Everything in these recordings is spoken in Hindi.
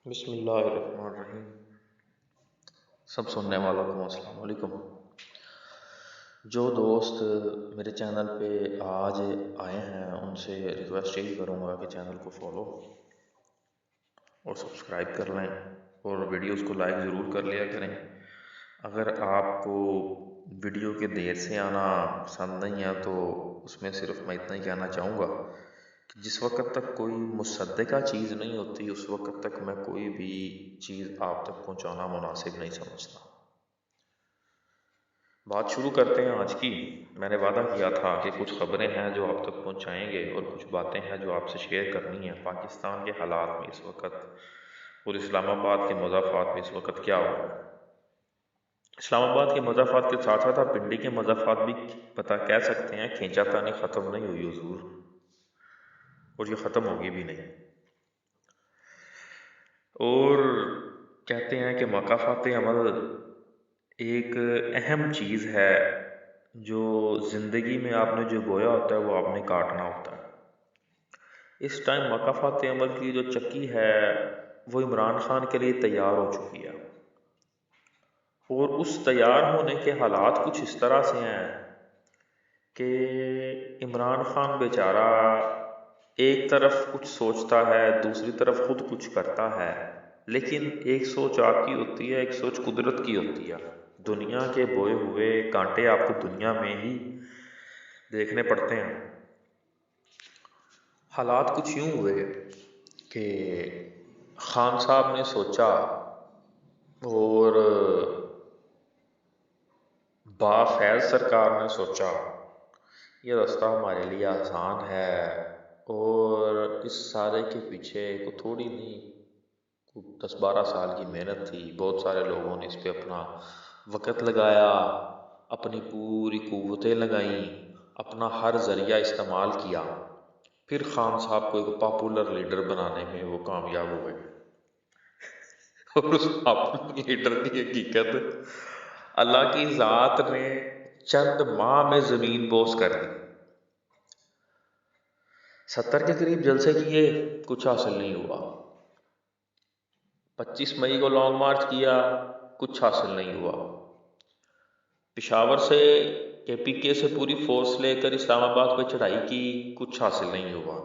बिस्मिल्लाहिर्रहमानिर्रहीम। सब सुनने वालों को अस्सलाम वालेकुम। जो दोस्त मेरे चैनल पे आज आए हैं उनसे रिक्वेस्ट यही करूँगा कि चैनल को फॉलो और सब्सक्राइब कर लें और वीडियोस को लाइक ज़रूर कर लिया करें। अगर आपको वीडियो के देर से आना पसंद नहीं है तो उसमें सिर्फ मैं इतना ही कहना चाहूँगा कि जिस वक्त तक कोई मुसद्दक़ा चीज़ नहीं होती उस वक्त तक मैं कोई भी चीज़ आप तक पहुँचाना मुनासिब नहीं समझता। बात शुरू करते हैं आज की। मैंने वादा किया था कि कुछ खबरें हैं जो आप तक पहुंचाएंगे और कुछ बातें हैं जो आपसे शेयर करनी है पाकिस्तान के हालात में इस वक्त और इस्लामाबाद के मज़ाफ़ात में इस वक्त क्या हो रहा है। इस्लामाबाद के मज़ाफ़ात के साथ साथ आप पिंडी के मज़ाफ़ात भी पता कह सकते हैं। खींचातानी ख़त्म नहीं हुई हुजूर, और ये ख़त्म होगी भी नहीं। और कहते हैं कि मकाफ़ात अमल एक अहम चीज़ है जो ज़िंदगी में आपने जो बोया होता है वो आपने काटना होता है। इस टाइम मकाफ़ात अमल की जो चक्की है वो इमरान खान के लिए तैयार हो चुकी है और उस तैयार होने के हालात कुछ इस तरह से हैं कि इमरान खान बेचारा एक तरफ कुछ सोचता है दूसरी तरफ खुद कुछ करता है, लेकिन एक सोच आपकी होती है, एक सोच कुदरत की होती है। दुनिया के बोए हुए कांटे आपको दुनिया में ही देखने पड़ते हैं। हालात कुछ यूं हुए कि खान साहब ने सोचा और बाफैज़ सरकार ने सोचा ये रास्ता हमारे लिए आसान है और इस सारे के पीछे को थोड़ी नहीं 10-12 साल की मेहनत थी। बहुत सारे लोगों ने इस पे अपना वक़्त लगाया, अपनी पूरी कुव्वतें लगाईं, अपना हर ज़रिया इस्तेमाल किया। फिर खान साहब को एक पॉपुलर लीडर बनाने में वो कामयाब हुए और उस पॉपुलर लीडर की हकीकत अल्लाह की ज़ात ने चंद माह में ज़मीन बोस कर दी। 70 के करीब जलसे किए, कुछ हासिल नहीं हुआ। 25 मई को लॉन्ग मार्च किया, कुछ हासिल नहीं हुआ। पेशावर से KPK से पूरी फोर्स लेकर इस्लामाबाद पर चढ़ाई की, कुछ हासिल नहीं हुआ।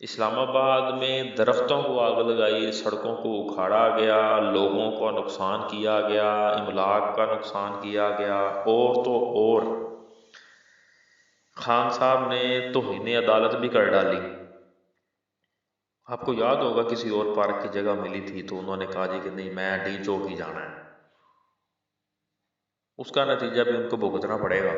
इस्लामाबाद में दरख्तों को आग लगाई, सड़कों को उखाड़ा गया, लोगों का नुकसान किया गया, इमलाक का नुकसान किया गया और तो और खान साहब ने तौहीन अदालत भी कर डाली। आपको याद होगा किसी और पार्क की जगह मिली थी तो उन्होंने कहा जी कि नहीं मैं डी चौक ही जाना है। उसका नतीजा भी उनको भुगतना पड़ेगा।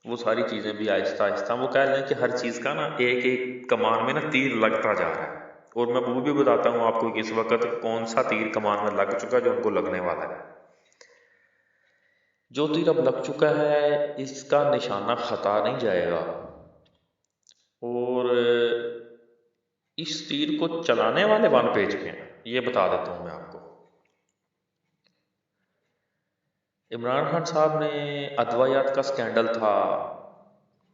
वो सारी चीज़ें भी आहिस्ता आहिस्ता वो कह लें कि हर चीज़ का ना एक एक कमान में ना तीर लगता जा रहा है। और मैं वो भी बताता हूँ आपको कि इस वक्त कौन सा तीर कमान में लग चुका है जो उनको लगने वाला है। जो तीर अब लग चुका है इसका निशाना खता नहीं जाएगा और इस तीर को चलाने वाले वन पेज पे हैं, ये बता देता हूँ मैं आपको। इमरान खान साहब ने अद्वायात का स्कैंडल था,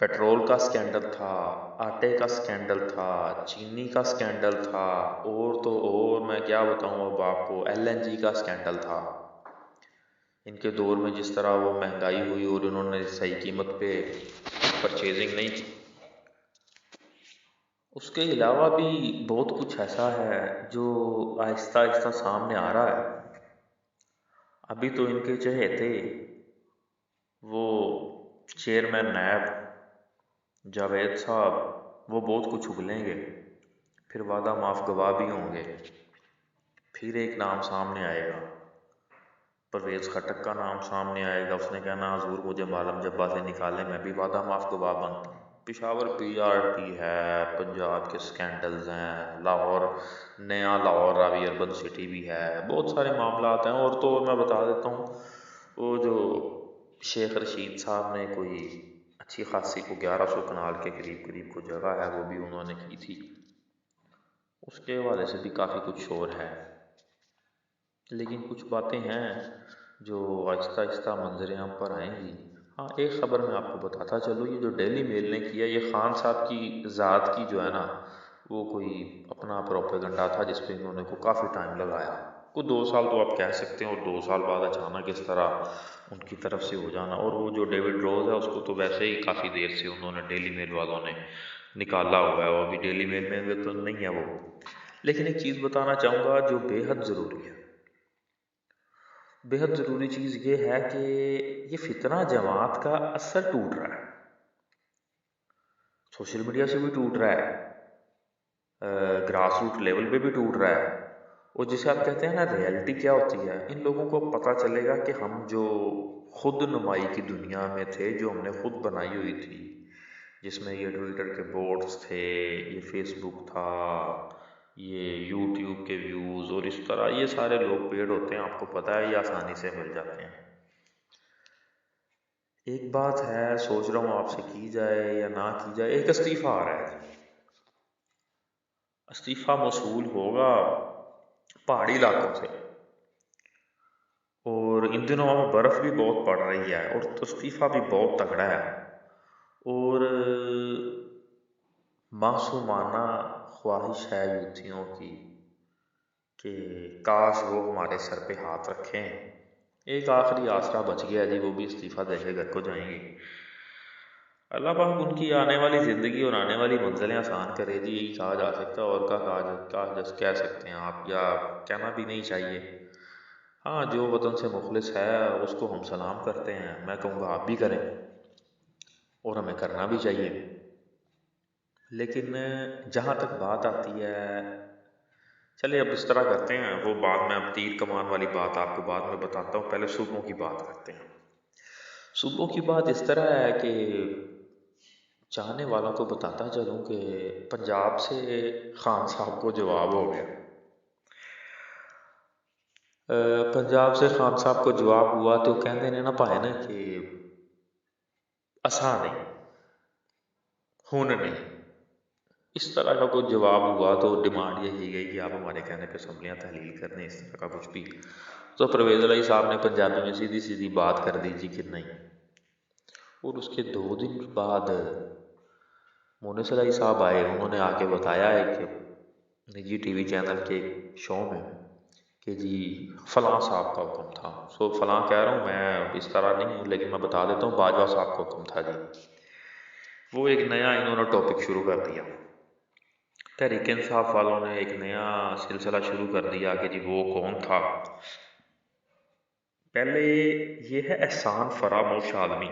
पेट्रोल का स्कैंडल था, आटे का स्कैंडल था, चीनी का स्कैंडल था और तो और मैं क्या बताऊँ अब आपको, LNG का स्कैंडल था। इनके दौर में जिस तरह वो महंगाई हुई और उन्होंने सही कीमत पे परचेजिंग नहीं की। उसके अलावा भी बहुत कुछ ऐसा है जो आहिस्ता आहिस्ता सामने आ रहा है। अभी तो इनके चहेते वो चेयरमैन नैब जावेद साहब वो बहुत कुछ उगलेंगे, फिर वादा माफ गवाह भी होंगे। फिर एक नाम सामने आएगा, परवेज़ खटक का नाम सामने आएगा। उसने कहना हजूर मुझे मालूम जब्बा से निकाले, मैं भी वादा माफ गवाह बनता हूँ। पिशावर PRT है, पंजाब के स्कैंडल्स हैं, लाहौर नया लाहौर रावी अर्बन सिटी भी है, बहुत सारे मामला हैं। और तो मैं बता देता हूँ वो जो शेख रशीद साहब ने कोई अच्छी खासी को 1100 कनाल के करीब करीब को जगह है वो भी उन्होंने की थी, उसके हवाले से भी काफ़ी कुछ शोर है। लेकिन कुछ बातें हैं जो आहिस्ता आहिस्ता मंजर आम पर आएंगी। हाँ, एक ख़बर मैं आपको बताता चलूँ, ये जो डेली मेल ने किया ये ख़ान साहब की ज़ात की जो है ना वो कोई अपना प्रोपेगेंडा था जिस पे इन्होंने को काफ़ी टाइम लगाया, को 2 साल तो आप कह सकते हैं, और 2 साल बाद अचानक इस तरह उनकी तरफ से हो जाना। और वो जो डेविड रोज है उसको तो वैसे ही काफ़ी देर से उन्होंने डेली मेल वालों ने निकाला हुआ है, वो अभी डेली मेल में तो नहीं है वो। लेकिन एक चीज़ बताना चाहूँगा जो बेहद ज़रूरी है, बेहद ज़रूरी चीज़ ये है कि ये फितना जमात का असर टूट रहा है, सोशल मीडिया से भी टूट रहा है, ग्रास रूट लेवल पे भी टूट रहा है। और जिसे आप कहते हैं ना रियलिटी क्या होती है, इन लोगों को पता चलेगा कि हम जो खुद नुमाई की दुनिया में थे, जो हमने खुद बनाई हुई थी, जिसमें ये ट्विटर के बोर्ड्स थे, ये फेसबुक था, ये यूट्यूब के व्यूज़ और इस तरह ये सारे लोग पेड होते हैं, आपको पता है, ये आसानी से मिल जाते हैं। एक बात है, सोच रहा हूँ आपसे की जाए या ना की जाए, एक इस्तीफ़ा आ रहा है, इस्तीफ़ा मौसूल होगा पहाड़ी इलाकों से, और इन दिनों में बर्फ़ भी बहुत पड़ रही है और इस्तीफ़ा भी बहुत तगड़ा है। और मासूमाना ख्वाहिश है यूथियों की कि काश वो हमारे सर पे हाथ रखें। एक आखिरी आसरा बच गया जी, वो भी इस्तीफ़ा देके घर को जाएंगे। अल्लाह पाक उनकी आने वाली ज़िंदगी और आने वाली मंजिलें आसान करे जी, यही कहा जा सकता है। और क्या कह सकते हैं आप, या कहना भी नहीं चाहिए। हाँ, जो वतन से मुखलिस है उसको हम सलाम करते हैं, मैं कहूँगा आप भी करें, और हमें करना भी चाहिए। लेकिन जहाँ तक बात आती है, चलिए अब इस तरह करते हैं, वो बाद में, अब तीर कमान वाली बात आपको बाद में बताता हूँ, पहले सूबों की बात करते हैं। सूबों की बात इस तरह है कि चाहने वालों को बताता चलूँ कि पंजाब से खान साहब को जवाब हो गया। पंजाब से खान साहब को जवाब हुआ तो कहते ने ना पाए ना कि असा नहीं, हुन नहीं, इस तरह का कुछ जवाब हुआ। तो डिमांड यही गई कि आप हमारे कहने पे असम्बलियाँ तहलील कर दें, इस तरह का कुछ भी। तो परवेज़ इलाही साहब ने पंजाबी में सीधी सीधी बात कर दी जी कि नहीं। और उसके 2 दिन बाद मोनिस इलाही साहब आए, उन्होंने आके बताया है कि निजी टीवी चैनल के शो में कि जी फलां साहब का हुक्म था। सो फलां कह रहा हूँ मैं, इस तरह नहीं हूँ, लेकिन मैं बता देता हूँ, बाजवा साहब का हुक्म था जी। वो एक नया इन्होंने टॉपिक शुरू कर दिया, तहरीक इंसाफ वालों ने एक नया सिलसिला शुरू कर दिया कि जी वो कौन था। पहले ये है एहसान फरामोश आदमी,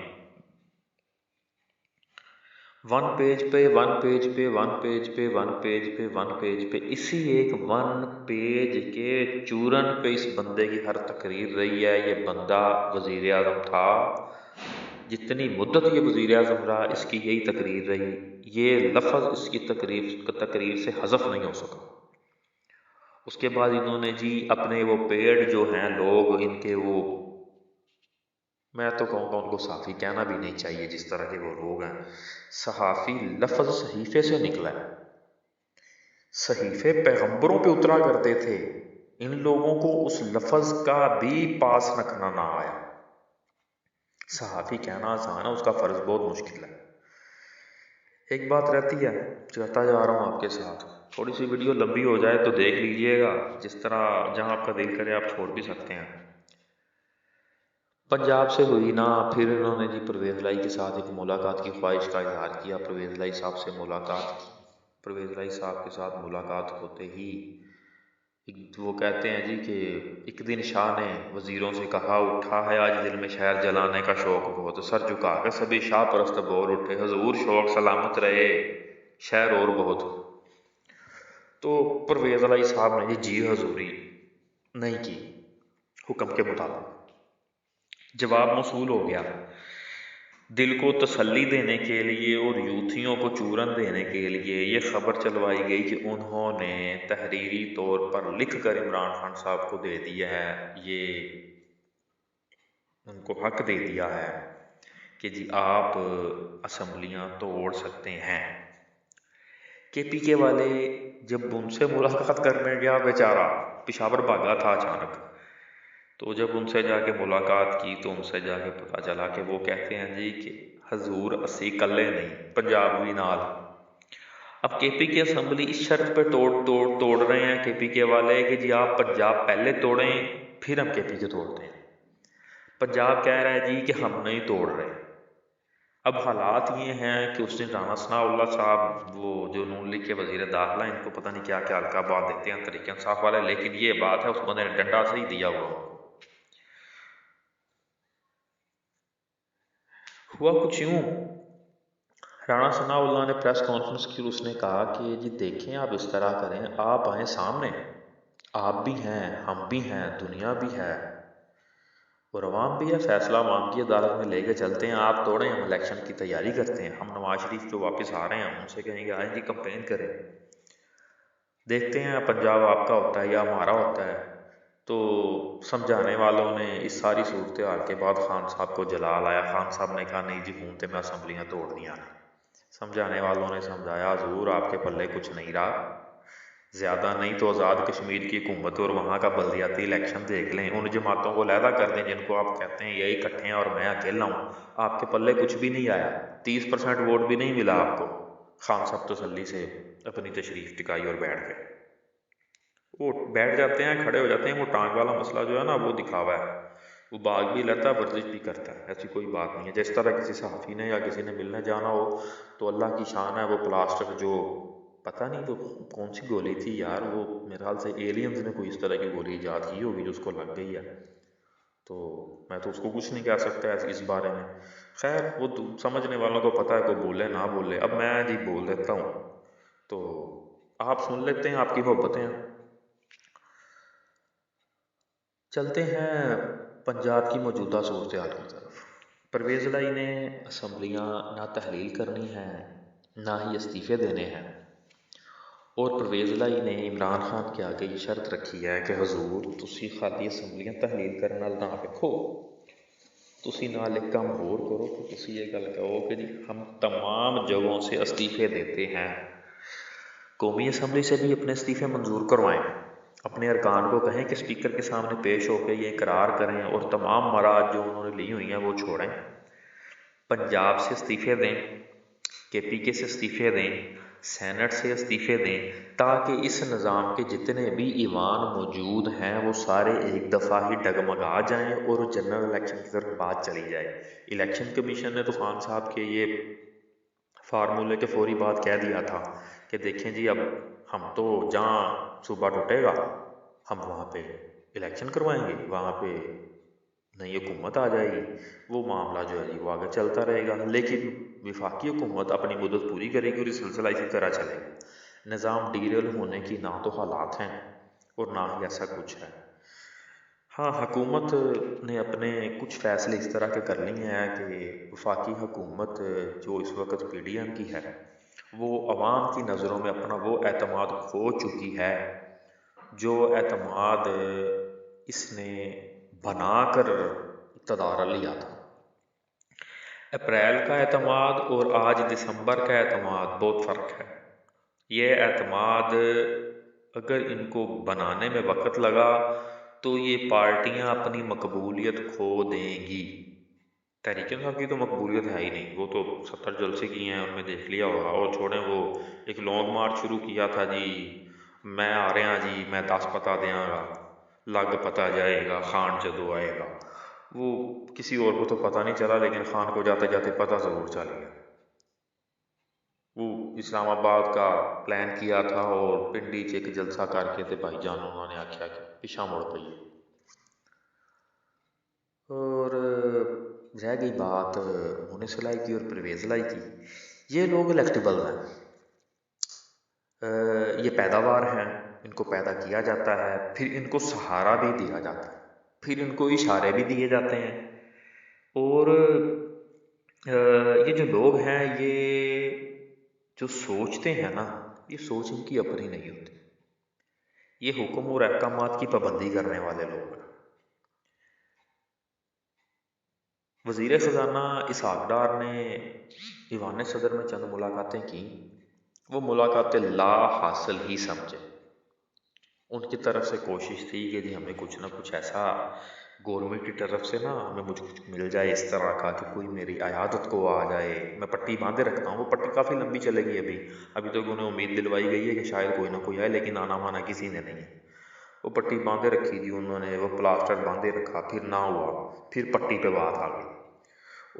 वन पेज पे वन पेज पे वन पेज पे वन पेज पे वन पेज पे, इसी एक वन पेज के चूरन पे इस बंदे की हर तकरीर रही है। ये बंदा वजीर आज़म था, जितनी मुद्दत ये वजीर आज़म रहा इसकी यही तकरीर रही, ये लफ्ज़ इसकी तकरीर से हज़फ नहीं हो सका। उसके बाद इन्होंने जी अपने वो पेड़ जो हैं लोग इनके, वो मैं तो कहूँगा उनको सहाफ़ी कहना भी नहीं चाहिए, जिस तरह के वो लोग हैं। सहाफ़ी लफ्ज़ सहीफ़े से निकला है, सहीफ़े पैगंबरों पे उतरा करते थे, इन लोगों को उस लफ्ज़ का भी पास रखना ना आया। सहाफ़ी कहना आसान है, उसका फ़र्ज़ बहुत मुश्किल है। एक बात रहती है, कहता जा रहा हूँ आपके साथ, थोड़ी सी वीडियो लंबी हो जाए तो देख लीजिएगा, जिस तरह जहाँ आपका दिल करे आप छोड़ भी सकते हैं। पंजाब से हुई ना, फिर इन्होंने जी परवेज़ इलाही के साथ एक मुलाकात की ख्वाहिश का इजहार किया। परवेज़ इलाही साहब से मुलाकात की, परवेज़ इलाही साहब के साथ मुलाकात होते ही वो कहते हैं जी कि एक दिन शाह ने वज़ीरों से कहा, उठा है आज दिल में शहर जलाने का शौक़ बहुत, सर झुका कर सभी शाह परस्त बोल उठे, हजूर शौक़ सलामत रहे शहर और बहुत। तो परवेज़ इलाही साहब ने जी हजूरी नहीं की, हुक्म के मुताबिक जवाब मौसूल हो गया। दिल को तसल्ली देने के लिए और यूथियों को चूरन देने के लिए ये खबर चलवाई गई कि उन्होंने तहरीरी तौर पर लिख कर इमरान खान साहब को दे दिया है, ये उनको हक दे दिया है कि जी आप असम्बलियाँ तोड़ सकते हैं। KPK वाले जब उनसे मुलाकात करने गया, बेचारा पेशावर भागा था अचानक, तो जब उनसे जाके मुलाकात की तो उनसे जाके पता चला कि वो कहते हैं जी कि हजूर असी कल्ले नहीं, पंजाब भी नाल, अब केपी की असम्बली इस शर्त पे तोड़ रहे हैं केपी के वाले कि जी आप पंजाब पहले तोड़ें फिर हम केपी के तोड़ते हैं। पंजाब कह रहा है जी कि हम नहीं तोड़ रहे। अब हालात ये हैं कि उस दिन राना सनाउल्लाह साहब, वो जो नून लीग के वजीर दाखिला, इनको पता नहीं क्या क्या हल्का बात देते हैं तरीके इंसाफ वाले, लेकिन ये बात है उस बंदे ने डंडा से ही दिया हुआ। हुआ कुछ यूं, राणा सनाउल्लाह ने प्रेस कॉन्फ्रेंस की, उसने कहा कि जी देखें आप इस तरह करें, आप आए सामने, आप भी हैं हम भी हैं दुनिया भी है और अवाम भी है, फैसला अवाम की अदालत में लेके चलते हैं, आप तोड़ें हम इलेक्शन की तैयारी करते हैं। हम नवाज शरीफ जो वापस आ रहे हैं उनसे कहेंगे आए जी कंपेन करें, देखते हैं पंजाब आपका होता है या हमारा होता है। तो समझाने वालों ने इस सारी सूरत हाल के बाद खान साहब को जला लाया। खान साहब ने कहा नहीं जी हूं तो मैं असम्बलियाँ तोड़ दिया। समझाने वालों ने समझाया हजूर आपके पल्ले कुछ नहीं रहा, ज़्यादा नहीं तो आज़ाद कश्मीर की हुकूमत और वहाँ का बल्दियाती इलेक्शन देख लें, उन जमातों को लहदा कर दें जिनको आप कहते हैं ये इकट्ठे हैं और मैं अकेला हूँ। आपके पल्ले कुछ भी नहीं आया, 30% वोट भी नहीं मिला आपको। खान साहब तसल्ली से अपनी तशरीफ टिकाई और बैठ गए। वो बैठ जाते हैं, खड़े हो जाते हैं। वो टांग वाला मसला जो है ना वो दिखावा है, वो भाग भी लेता है वर्जिश भी करता है, ऐसी कोई बात नहीं है। जिस तरह किसी सहाफ़ी ने या किसी ने मिलने जाना हो तो अल्लाह की शान है, वो प्लास्टिक जो पता नहीं वो कौन सी गोली थी यार, वो मेरे ख्याल से एलियंस ने कोई इस तरह की गोली ईजाद की होगी जो उसको लग गई है। तो मैं तो उसको कुछ नहीं कह सकता इस बारे में। खैर वो समझने वालों को पता है, कोई बोले ना बोले। अब मैं जी बोल देता हूँ तो आप सुन लेते हैं, आपकी मोहब्बतें हैं। चलते हैं पंजाब की मौजूदा सूरत हाल की तरफ। परवेज़ लाई ने असम्बलियाँ ना तहलील करनी हैं ना ही इस्तीफ़े देने हैं, और परवेज़ लाई ने इमरान खान के आगे ये शर्त रखी है कि हजूर तुसी खाली असम्बलियाँ तहलील करने नाल ना रखो, तुसी नाल एक काम होर करो कि तुसी ये गल कहो कि जी हम तमाम जगहों से इस्तीफ़े देते हैं। कौमी असम्बली से भी अपने इस्तीफ़े मंजूर करवाएं, अपने अरकान को कहें कि स्पीकर के सामने पेश होकर ये इकरार करें और तमाम मराद जो उन्होंने ली हुई हैं वो छोड़ें। पंजाब से इस्तीफ़े दें, KPK से इस्तीफ़े दें, सेनेट से इस्तीफ़े दें, ताकि इस निज़ाम के जितने भी ईवान मौजूद हैं वो सारे एक दफ़ा ही डगमगा जाएं और जनरल इलेक्शन की तरफ बात चली जाए। इलेक्शन कमीशन ने तो खान साहब के ये फार्मूले के फौरी बाद कह दिया था कि देखें जी अब हम तो जहाँ सूबा टूटेगा हम वहाँ पे इलेक्शन करवाएंगे, वहाँ पे नई हुकूमत आ जाएगी, वो मामला जो है जी वो आगे चलता रहेगा। लेकिन वफाकी हुकूमत अपनी मुद्दत पूरी करेगी और इस सिलसिला इसी तरह चलेगा। निज़ाम डीरेल होने की ना तो हालात हैं और ना ही ऐसा कुछ है। हाँ, हुकूमत ने अपने कुछ फ़ैसले इस तरह के कर लिए हैं कि वफाकी हुकूमत जो इस वक्त PDM की है वो अवाम की नज़रों में अपना वो एतमाद खो चुकी है जो एतमाद इसने बनाकर इक़्तिदार लिया था। अप्रैल का एतमाद और आज दिसंबर का एतमाद बहुत फ़र्क है। ये एतमाद अगर इनको बनाने में वक़्त लगा तो ये पार्टियां अपनी मकबूलियत खो देंगी। तहरीक इंसाफ की तो मकबूलियत है ही नहीं, वो तो 70 जलसे किए हैं उनमें देख लिया होगा। और छोड़ें, वो एक लॉन्ग मार्च शुरू किया था जी, मैं आ रहा जी, मैं 10 पता देंगा, लग पता जाएगा खान जदों आएगा। वो किसी और को तो पता नहीं चला, लेकिन खान को जाते जाते पता ज़रूर चल गया। वो इस्लामाबाद का प्लान किया था और पिंडी च एक जलसा करके ते भाईजान उन्होंने आख्या कि पिछा मुड़ पई। और रह गई बात मुनिस लाई की और परवेज़ लाई की, ये लोग इलेक्टेबल हैं, ये पैदावार हैं, इनको पैदा किया जाता है, फिर इनको सहारा भी दिया जाता है, फिर इनको इशारे भी दिए जाते हैं। और ये जो लोग हैं ये जो सोचते हैं ना, ये सोच इनकी अपनी नहीं होती। ये हुक्म और अहकामात की पाबंदी करने वाले लोग हैं। वज़ीर ख़जाना इसहाक़ डार ने ईवान सदर में चंद मुलाकातें की, वो मुलाकातें ला हासिल ही समझे। उनकी तरफ से कोशिश थी कि जी हमें कुछ ना कुछ ऐसा गवर्नमेंट की तरफ से ना हमें मुझे कुछ मिल जाए इस तरह का कि कोई मेरी अयादत को आ जाए। मैं पट्टी बांधे रखता हूँ, वो पट्टी काफ़ी लंबी चलेगी। अभी अभी तक उन्हें उम्मीद दिलवाई गई है कि शायद कोई ना कोई आए, लेकिन आना माना किसी ने नहीं है। वो पट्टी बांधे रखी थी उन्होंने, वो प्लास्टर बांधे रखा, फिर ना हुआ, फिर पट्टी पे बात आ गई।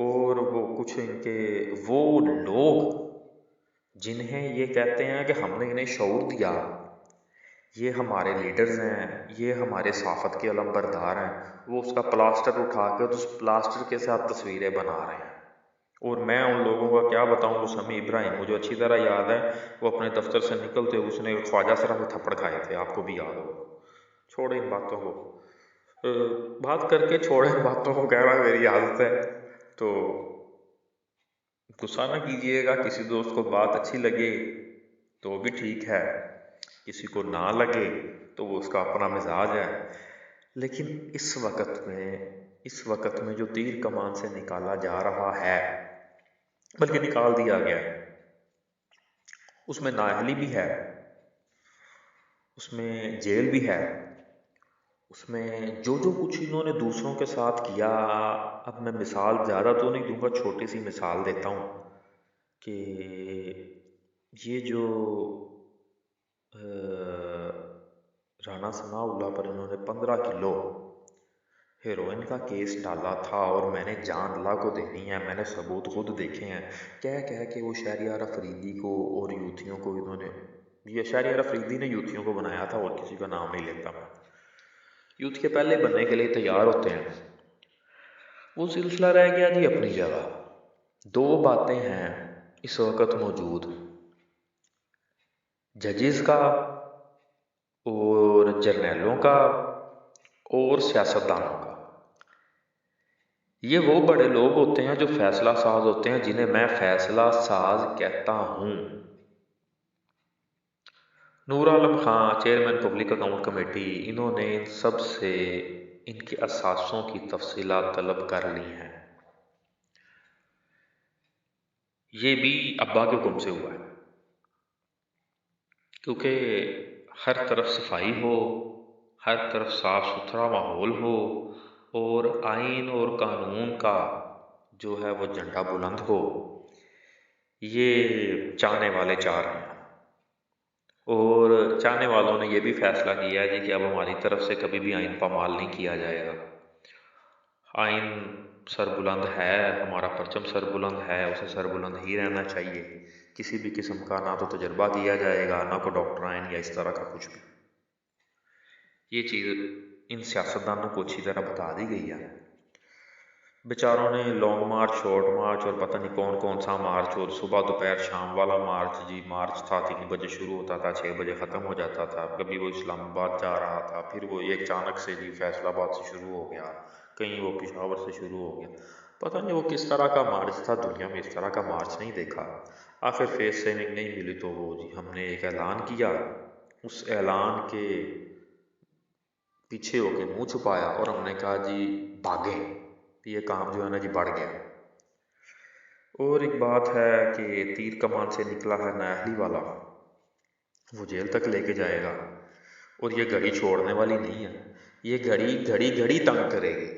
और वो कुछ इनके वो लोग जिन्हें ये कहते हैं कि हमने इन्हें शऊर दिया, ये हमारे लीडर्स हैं, ये हमारे साफत के अलमबरदार हैं, वो उसका प्लास्टर उठा के उस प्लास्टर के साथ तस्वीरें बना रहे हैं। और मैं उन लोगों का क्या बताऊं। वो समी इब्राहिम, मुझे अच्छी तरह याद है, वो अपने दफ्तर से निकलते उसने ख्वाजा सरा में थप्पड़ खाए थे, आपको भी याद हो। छोड़े इन बातों को, बात करके छोड़े इन बातों को, कह रहा मेरी आदत है। तो गुस्सा ना कीजिएगा, किसी दोस्त को बात अच्छी लगे तो भी ठीक है, किसी को ना लगे तो वो उसका अपना मिजाज है। लेकिन इस वक्त में जो तीर कमान से निकाला जा रहा है, बल्कि निकाल दिया गया है, उसमें नाअहली भी है, उसमें जेल भी है, उसमें जो जो कुछ इन्होंने दूसरों के साथ किया। अब मैं मिसाल ज़्यादा तो नहीं दूंगा, छोटी सी मिसाल देता हूँ कि ये जो राणा सनाउल्लाह पर इन्होंने 15 किलो हेरोइन का केस डाला था, और मैंने जान अल्लाह को देनी है, मैंने सबूत खुद देखे हैं। कह कह के वो शहरियार अफरीदी को और यूथियों को इन्होंने, ये शहरियार अफरीदी ने यूथियों को बनाया था, और किसी का नाम नहीं लेता मैं। यूथ के पहले बनने के लिए तैयार होते हैं। वो सिलसिला रह गया जी अपनी जगह। दो बातें हैं इस वक्त मौजूद, जजेस का और जर्नैलों का और सियासतदानों का। ये वो बड़े लोग होते हैं जो फैसला साज होते हैं, जिन्हें मैं फैसला साज कहता हूँ। नूर आलम खां, चेयरमैन पब्लिक अकाउंट कमेटी, इन्होंने इन सब से इनके असासों की तफसीलात तलब कर ली हैं। ये भी अब्बा के हुक्म से हुआ है, क्योंकि हर तरफ सफाई हो, हर तरफ साफ सुथरा माहौल हो, और आइन और कानून का जो है वो झंडा बुलंद हो। ये चाहने वाले चाह रहे हैं, और चाहने वालों ने ये भी फैसला किया है जी कि अब हमारी तरफ से कभी भी आइन पामाल नहीं किया जाएगा। आइन सरबुलंद है, हमारा परचम सरबुलंद है, उसे सरबुलंद ही रहना चाहिए। किसी भी किस्म का ना तो तजर्बा किया जाएगा, ना कोई डॉक्टर आइन या इस तरह का कुछ भी। ये चीज़ इन सियासतदानों को अच्छी तरह बता दी गई है। बेचारों ने लॉन्ग मार्च, शॉर्ट मार्च और पता नहीं कौन कौन सा मार्च, और सुबह दोपहर शाम वाला मार्च, जी मार्च था 3 बजे शुरू होता था, 6 बजे ख़त्म हो जाता था। कभी वो इस्लामाबाद जा रहा था, फिर वो एक अचानक से जी फैसलाबाद से शुरू हो गया, कहीं वो पेशावर से शुरू हो गया। पता नहीं वो किस तरह का मार्च था, दुनिया में इस तरह का मार्च नहीं देखा। आखिर फेस सेविंग नहीं मिली तो वो जी हमने एक ऐलान किया, उस ऐलान के पीछे होके मुंह छुपाया, और हमने कहा जी भागे। ये काम जो है ना जी बढ़ गया। और एक बात है कि तीर कमान से निकला है नाअहली वाला, वो जेल तक लेके जाएगा, और ये घड़ी छोड़ने वाली नहीं है। ये घड़ी घड़ी घड़ी तंग करेगी,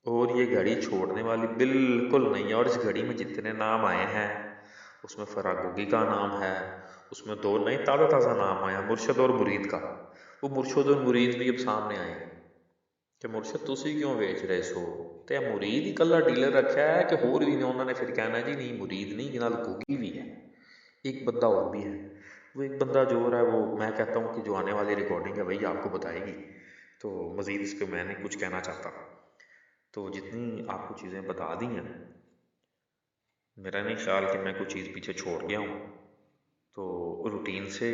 और ये घड़ी छोड़ने वाली बिल्कुल नहीं है। और इस घड़ी में जितने नाम आए हैं, उसमें फरागोगी का नाम है, उसमें दो नए ताज़ा ताज़ा नाम आया, मुर्शद और मुरीद का। वो मुर्शद और मुरीद भी अब सामने आए हैं कि मुर्शद तुसी क्यों बेच रहे सो, ते मुरीद ही कला डीलर रखा है कि होर भी ने। उन्होंने फिर कहना जी नहीं मुरीद नहीं, नाल गोगी भी है, एक बंदा और भी है। वो एक बंदा जो हो रहा है, वो मैं कहता हूँ कि जो आने वाली रिकॉर्डिंग है वही आपको बताएगी, तो मज़ीद इस पर मैं नहीं कुछ कहना चाहता। तो जितनी आपको चीज़ें बता दी हैं, मेरा नहीं ख्याल कि मैं कुछ चीज़ पीछे छोड़ गया हूँ। तो रूटीन से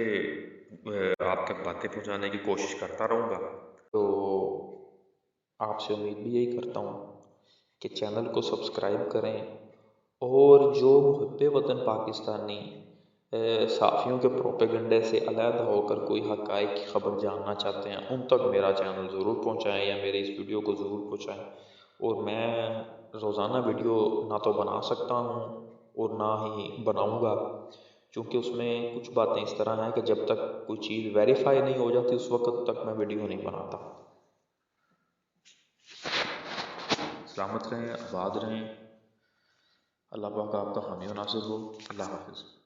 आप तक बातें पहुँचाने की कोशिश करता रहूँगा। तो आपसे उम्मीद भी यही करता हूँ कि चैनल को सब्सक्राइब करें, और जो मुहब्बे वतन पाकिस्तानी साफ़ियों के प्रोपेगंडे से अलहदा होकर कोई हक़ाइक़ की ख़बर जानना चाहते हैं, उन तक मेरा चैनल ज़रूर पहुँचाएँ, या मेरे इस वीडियो को ज़रूर पहुँचाएँ। और मैं रोज़ाना वीडियो ना तो बना सकता हूँ और ना ही बनाऊँगा, क्योंकि उसमें कुछ बातें इस तरह हैं कि जब तक कोई चीज़ वेरीफाई नहीं हो जाती उस वक्त तक मैं वीडियो नहीं बनाता। सलामत रहें, आबाद रहें। अल्लाह पाक आपका हामी व नासिर हो। अल्लाह हाफ़िज़।